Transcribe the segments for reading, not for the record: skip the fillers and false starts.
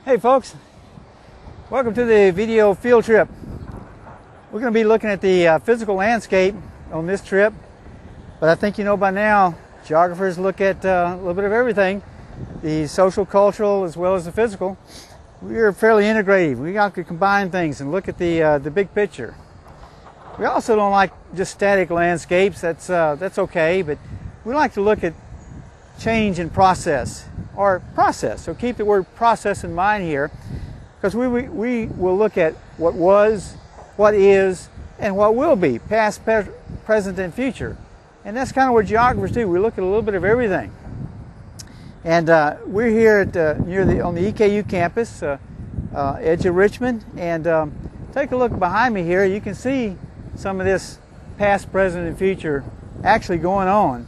Hey folks, welcome to the video field trip. We're going to be looking at the physical landscape on this trip, but I think you know by now, geographers look at a little bit of everything, the social, cultural, as well as the physical. We're fairly integrative. We got to combine things and look at the big picture. We also don't like just static landscapes. That's okay, but we like to look at change in process. So keep the word process in mind here, because we will look at what was, what is, and what will be, past, present, and future. And that's kind of what geographers do. We look at a little bit of everything. And we're here at on the EKU campus, edge of Richmond. And take a look behind me here. You can see some of this past, present, and future actually going on.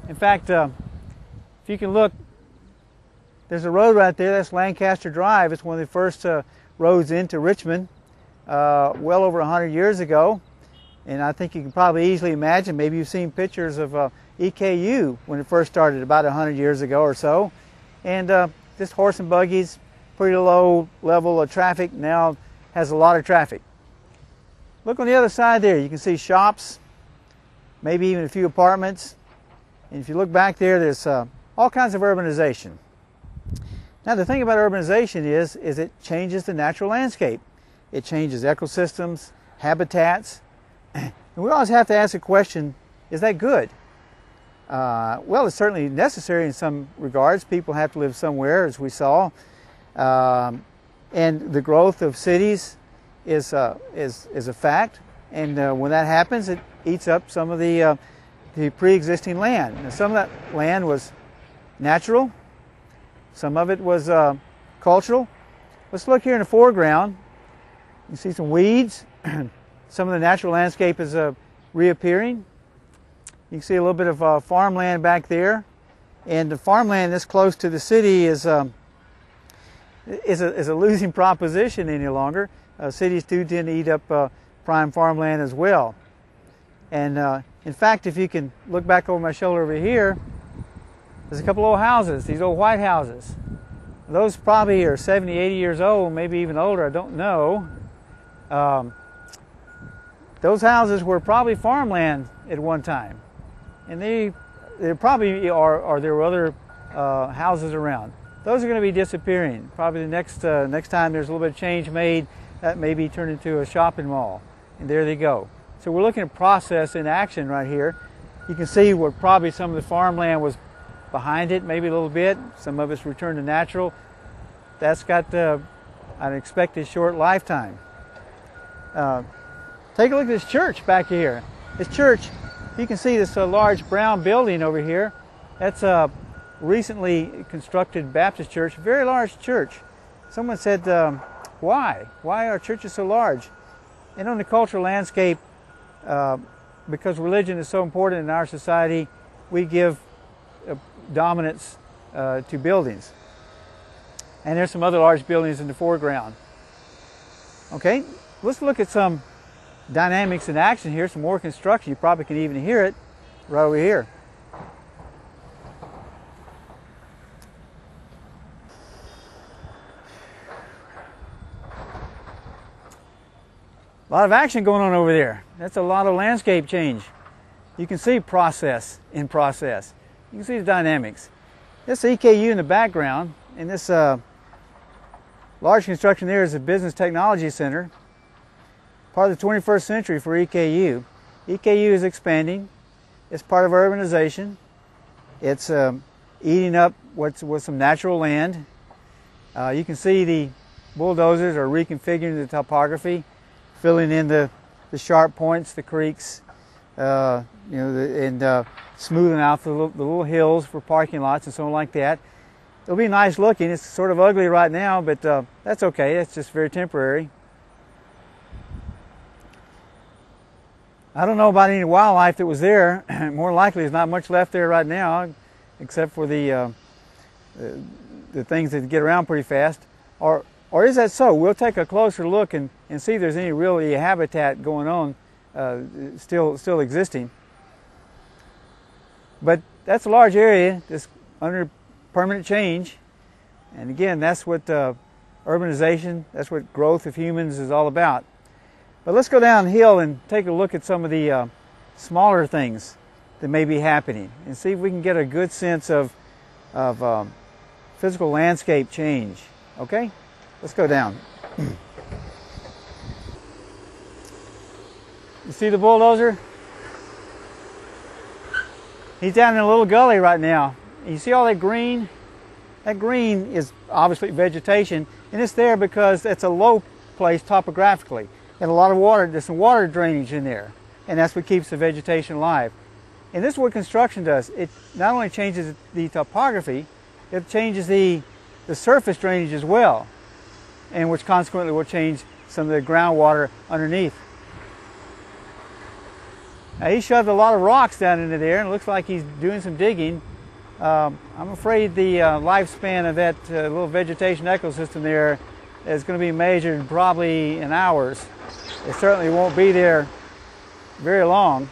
In fact, if you can look, there's a road right there. That's Lancaster Drive. It's one of the first roads into Richmond, well over 100 years ago. And I think you can probably easily imagine, maybe you've seen pictures of EKU when it first started about 100 years ago or so. And just horse and buggies, pretty low level of traffic, now has a lot of traffic. Look on the other side there. You can see shops, maybe even a few apartments. And if you look back there, there's all kinds of urbanization. Now the thing about urbanization is it changes the natural landscape. It changes ecosystems, habitats, and we always have to ask the question, is that good? Well, it's certainly necessary in some regards. People have to live somewhere, as we saw, and the growth of cities is a fact. And when that happens, it eats up some of the pre-existing land. And some of that land was natural. Some of it was cultural. Let's look here in the foreground. You see some weeds. Some of the natural landscape is reappearing. You can see a little bit of farmland back there. And the farmland this close to the city is a losing proposition any longer. Cities do tend to eat up prime farmland as well. And in fact, if you can look back over my shoulder over here, there's a couple old houses, these old white houses. Those probably are 70, 80 years old, maybe even older, I don't know. Those houses were probably farmland at one time. And there probably are there were other houses around. Those are going to be disappearing. Probably the next time there's a little bit of change made, that may be turned into a shopping mall. And there they go. So we're looking at process in action right here. You can see where probably some of the farmland was behind it, maybe a little bit. Some of it's returned to natural. That's got an expected short lifetime. Take a look at this church back here. This church, you can see this large brown building over here. That's a recently constructed Baptist church, very large church. Someone said, why? Why are churches so large? And on the cultural landscape, because religion is so important in our society, we give dominance to buildings. And there's some other large buildings in the foreground. Okay, let's look at some dynamics in action here, some more construction. You probably can even hear it right over here. A lot of action going on over there. That's a lot of landscape change. You can see process in process. You can see the dynamics. This EKU in the background, and this large construction there is a business technology center, part of the 21st century for EKU. EKU is expanding. It's part of urbanization. It's eating up what's some natural land. You can see the bulldozers are reconfiguring the topography, filling in the sharp points, the creeks, and smoothing out the little hills for parking lots and so on like that. It'll be nice looking. It's sort of ugly right now, but that's okay. It's just very temporary. I don't know about any wildlife that was there. More likely there's not much left there right now, except for the things that get around pretty fast. Or is that so? We'll take a closer look and see if there's any really habitat going on, still existing. But that's a large area that's under permanent change. And again, that's what urbanization. That's what growth of humans is all about. But let's go downhill and take a look at some of the smaller things that may be happening and see if we can get a good sense of physical landscape change. Okay? Let's go down. You see the bulldozer? He's down in a little gully right now. You see all that green? That green is obviously vegetation, and it's there because it's a low place topographically. And a lot of water, there's some water drainage in there, and that's what keeps the vegetation alive. And this is what construction does. It not only changes the topography, it changes the surface drainage as well, and which consequently will change some of the groundwater underneath. Now he shoved a lot of rocks down into there, and it looks like he's doing some digging. I'm afraid the lifespan of that little vegetation ecosystem there is going to be measured probably in hours. It certainly won't be there very long.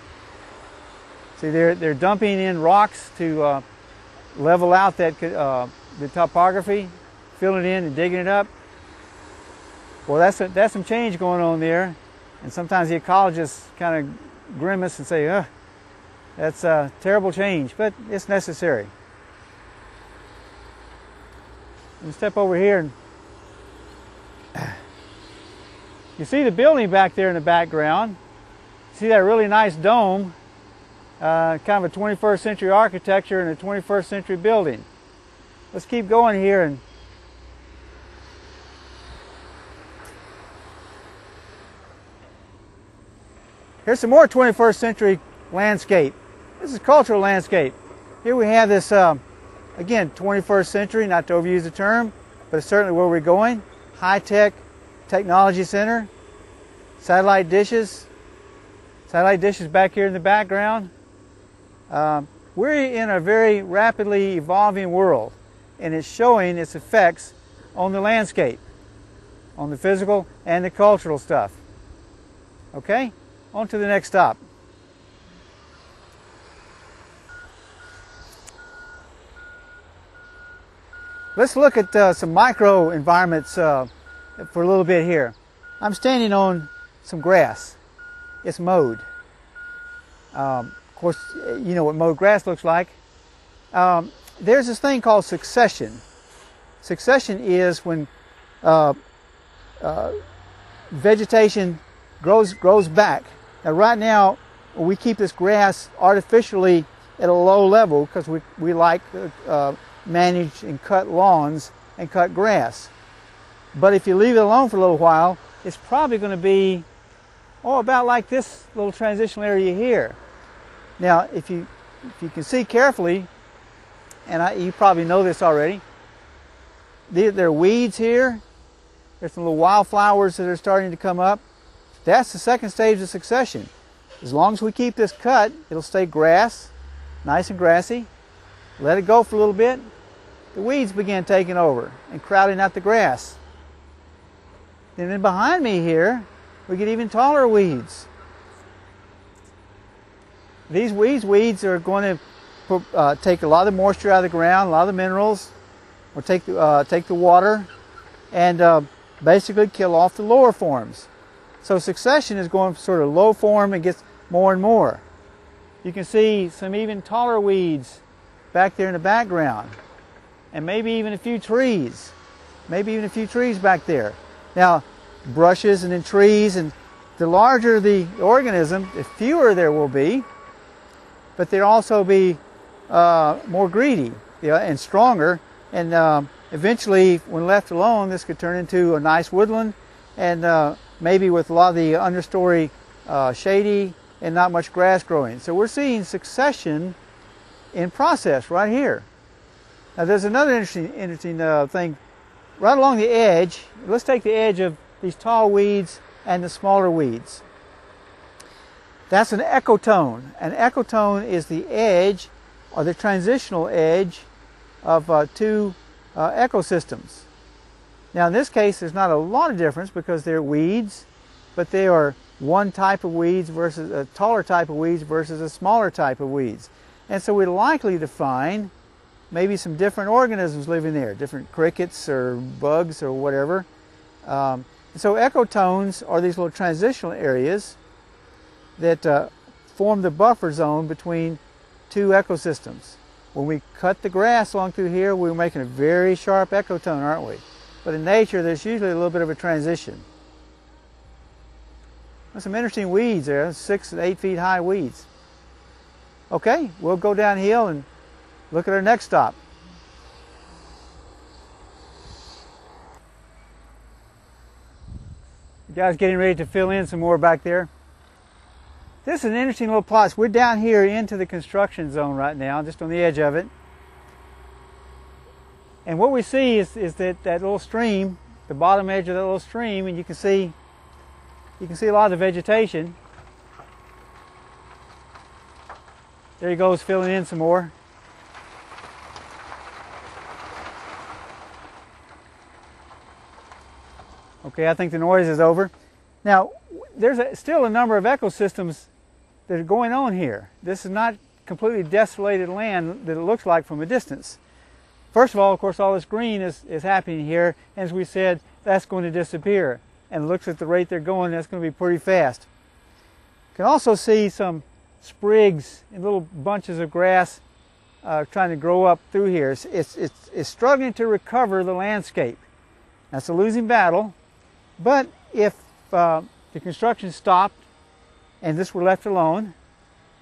See, they're dumping in rocks to level out that the topography, filling it in and digging it up. Well, that's some change going on there, and sometimes the ecologists kind of grimace and say, "Ugh, that's a terrible change," but it's necessary. Let me step over here and you see the building back there in the background. See that really nice dome, kind of a 21st century architecture and a 21st century building. Let's keep going here. And here's some more 21st century landscape. This is cultural landscape. Here we have this, again, 21st century, not to overuse the term, but it's certainly where we're going. High-tech technology center, satellite dishes back here in the background. We're in a very rapidly evolving world, and it's showing its effects on the landscape, on the physical and the cultural stuff. Okay, on to the next stop. Let's look at some micro environments for a little bit here. I'm standing on some grass. It's mowed. Of course, you know what mowed grass looks like. There's this thing called succession. Succession is when vegetation grows back. Now, right now, we keep this grass artificially at a low level because we like manage and cut lawns and cut grass. But if you leave it alone for a little while, it's probably going to be about like this little transitional area here. Now, if you can see carefully, and you probably know this already, there are weeds here. There's some little wildflowers that are starting to come up. That's the second stage of succession. As long as we keep this cut, it'll stay grass, nice and grassy. Let it go for a little bit. The weeds begin taking over and crowding out the grass. And then behind me here, we get even taller weeds. These weeds are going to take a lot of the moisture out of the ground, a lot of the minerals, or take the water, and basically kill off the lower forms. So succession is going sort of low form and gets more and more. You can see some even taller weeds back there in the background, and maybe even a few trees. Maybe even a few trees back there. Now, brushes and then trees, and the larger the organism, the fewer there will be, but they'll also be more greedy, and stronger, and eventually, when left alone, this could turn into a nice woodland, and maybe with a lot of the understory shady and not much grass growing. So we're seeing succession in process right here. Now there's another interesting thing right along the edge. Let's take the edge of these tall weeds and the smaller weeds. That's an ecotone. An ecotone is the edge, or the transitional edge, of two ecosystems. Now in this case there's not a lot of difference because they're weeds, but they are one type of weeds versus a taller type of weeds versus a smaller type of weeds. And so we're likely to find maybe some different organisms living there, different crickets or bugs or whatever. So ecotones are these little transitional areas that form the buffer zone between two ecosystems. When we cut the grass along through here, we're making a very sharp ecotone, aren't we? But in nature, there's usually a little bit of a transition. There's some interesting weeds there, 6 and 8 feet high weeds. Okay, we'll go downhill and look at our next stop. You guys getting ready to fill in some more back there? This is an interesting little plot. We're down here into the construction zone right now, just on the edge of it. And what we see is that little stream, the bottom edge of that little stream, and you can see a lot of the vegetation. There he goes, filling in some more. Okay, I think the noise is over. Now, there's still a number of ecosystems that are going on here. This is not completely desolated land that it looks like from a distance. First of all, of course, all this green is happening here. As we said, that's going to disappear. And it looks at the rate they're going, that's going to be pretty fast. You can also see some sprigs and little bunches of grass trying to grow up through here. It's struggling to recover the landscape. That's a losing battle. But if the construction stopped and this were left alone,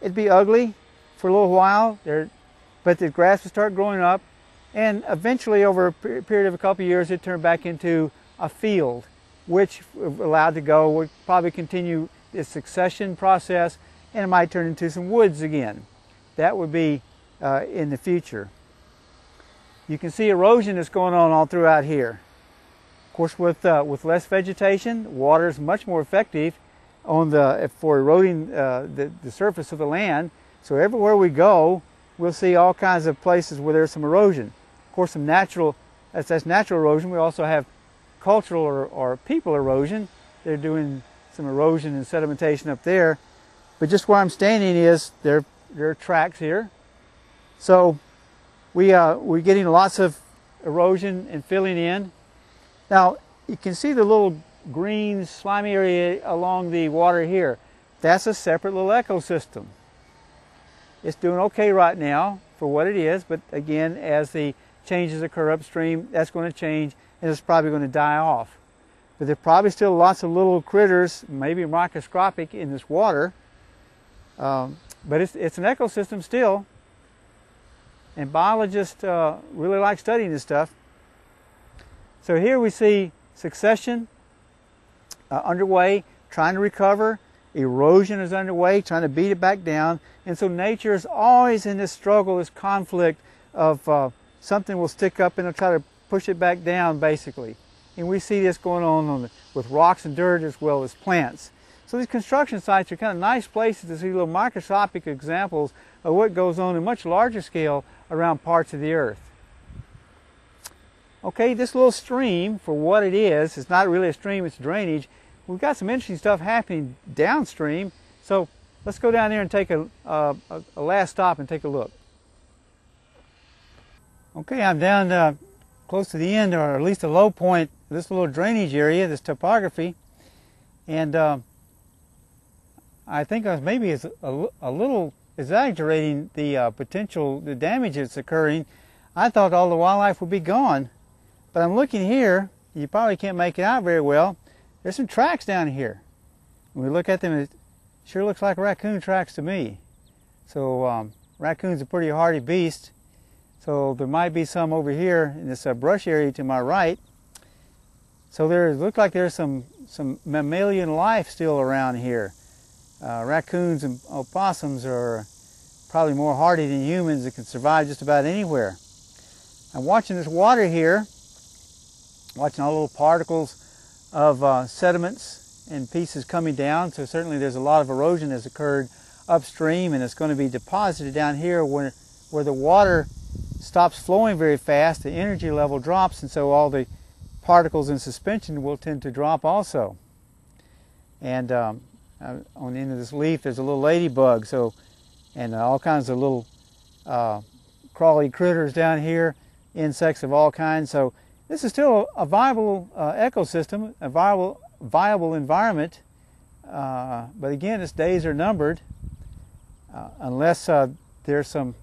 it'd be ugly for a little while, but the grass would start growing up, and eventually over a period of a couple of years it turned back into a field, which allowed to go would probably continue its succession process, and it might turn into some woods again. That would be in the future. You can see erosion that's going on all throughout here. Of course, with less vegetation, water is much more effective for eroding the surface of the land. So everywhere we go, we'll see all kinds of places where there's some erosion. Of course, that's natural erosion. We also have cultural or people erosion. They're doing some erosion and sedimentation up there. But just where I'm standing there are tracks here. So we're getting lots of erosion and filling in. Now, you can see the little green slimy area along the water here. That's a separate little ecosystem. It's doing okay right now for what it is, but again, as the changes occur upstream, that's going to change and it's probably going to die off. But there are probably still lots of little critters, maybe microscopic, in this water. But it's an ecosystem still, and biologists really like studying this stuff. So here we see succession underway, trying to recover. Erosion is underway, trying to beat it back down. And so nature is always in this struggle, this conflict of something will stick up and it'll try to push it back down, basically. And we see this going on with rocks and dirt as well as plants. So these construction sites are kind of nice places to see little microscopic examples of what goes on in much larger scale around parts of the earth. Okay, this little stream, for what it is, it's not really a stream, it's drainage. We've got some interesting stuff happening downstream. So let's go down there and take a last stop and take a look. Okay, I'm down close to the end, or at least a low point of this little drainage area, this topography. And I think I was maybe a little exaggerating the potential, the damage that's occurring. I thought all the wildlife would be gone. But I'm looking here, you probably can't make it out very well. There's some tracks down here. When we look at them, it sure looks like raccoon tracks to me. So raccoon's a pretty hardy beast. So there might be some over here in this brush area to my right. So there looks like there's some mammalian life still around here. Raccoons and opossums are probably more hardy than humans that can survive just about anywhere. I'm watching this water here, watching all little particles of sediments and pieces coming down. So certainly there's a lot of erosion that's occurred upstream, and it's going to be deposited down here where the water stops flowing very fast. The energy level drops, and so all the particles in suspension will tend to drop also. And on the end of this leaf there's a little ladybug, and all kinds of little crawly critters down here, insects of all kinds. So this is still a viable ecosystem, a viable environment. But again, its days are numbered unless there's some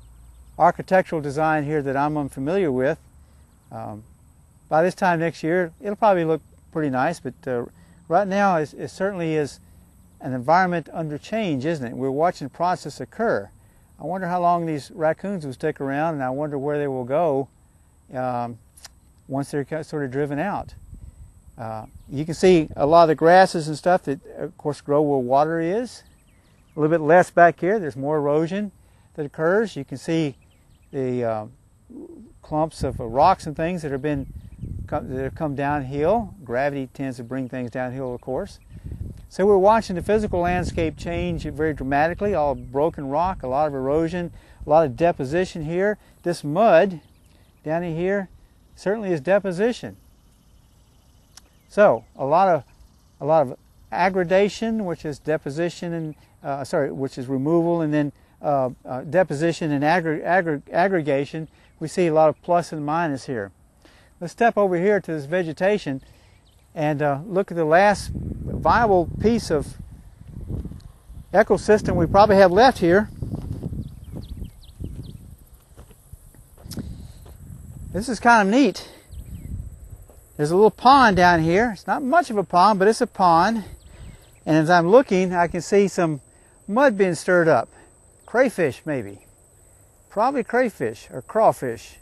architectural design here that I'm unfamiliar with. By this time next year, it'll probably look pretty nice, but right now it certainly is an environment under change, isn't it? We're watching the process occur. I wonder how long these raccoons will stick around, and I wonder where they will go once they're sort of driven out. You can see a lot of the grasses and stuff that, of course, grow where water is. A little bit less back here. There's more erosion that occurs. You can see the clumps of rocks and things that have come downhill. Gravity tends to bring things downhill, of course. So we're watching the physical landscape change very dramatically. All broken rock, a lot of erosion, a lot of deposition here. This mud down in here certainly is deposition. So a lot of aggradation, which is deposition and which is removal, and then deposition and aggregation. We see a lot of plus and minus here. Let's step over here to this vegetation and look at the last viable piece of ecosystem we probably have left here. This is kind of neat. There's a little pond down here. It's not much of a pond, but it's a pond. And as I'm looking, I can see some mud being stirred up. Crayfish, maybe. Probably crayfish or crawfish.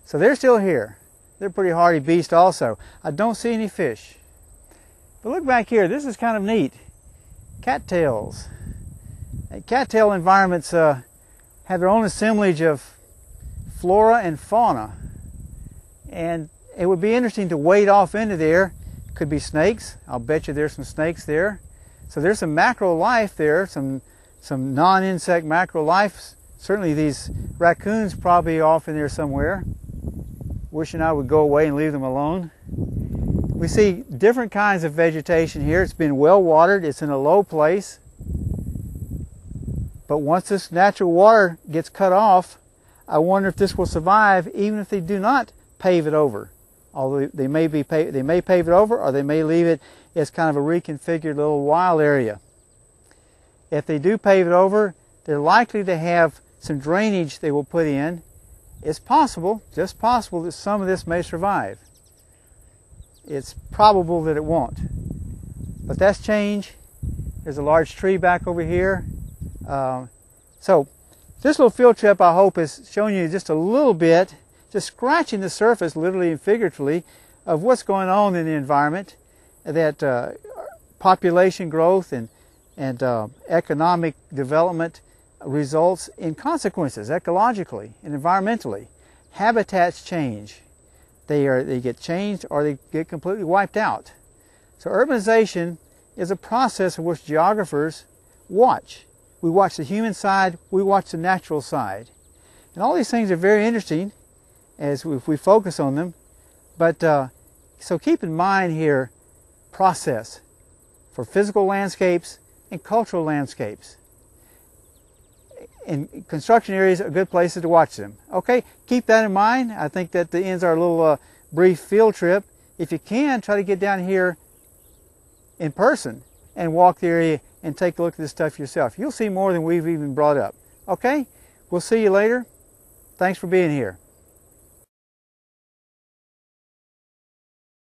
So they're still here. They're pretty hardy beast also. I don't see any fish. But look back here. This is kind of neat. Cattails. Cattail environments have their own assemblage of flora and fauna. And it would be interesting to wade off into there. Could be snakes. I'll bet you there's some snakes there. So there's some macro life there, some non-insect macro life. Certainly these raccoons probably off in there somewhere, wishing I would go away and leave them alone. We see different kinds of vegetation here. It's been well watered. It's in a low place. But once this natural water gets cut off, I wonder if this will survive even if they do not pave it over. Although they may pave it over, or they may leave it as kind of a reconfigured little wild area. If they do pave it over, they're likely to have some drainage they will put in. It's possible, just possible, that some of this may survive. It's probable that it won't. But that's change. There's a large tree back over here. So this little field trip, I hope, is showing you just a little bit, just scratching the surface, literally and figuratively, of what's going on in the environment, that population growth and economic development results in consequences ecologically and environmentally. Habitats change. They get changed or they get completely wiped out. So urbanization is a process of which geographers watch. We watch the human side, we watch the natural side. And all these things are very interesting as if we focus on them. But so keep in mind here process for physical landscapes and cultural landscapes. And construction areas are good places to watch them. Okay, keep that in mind. I think that ends our little brief field trip. If you can, try to get down here in person and walk the area and take a look at this stuff yourself. You'll see more than we've even brought up. Okay, we'll see you later. Thanks for being here.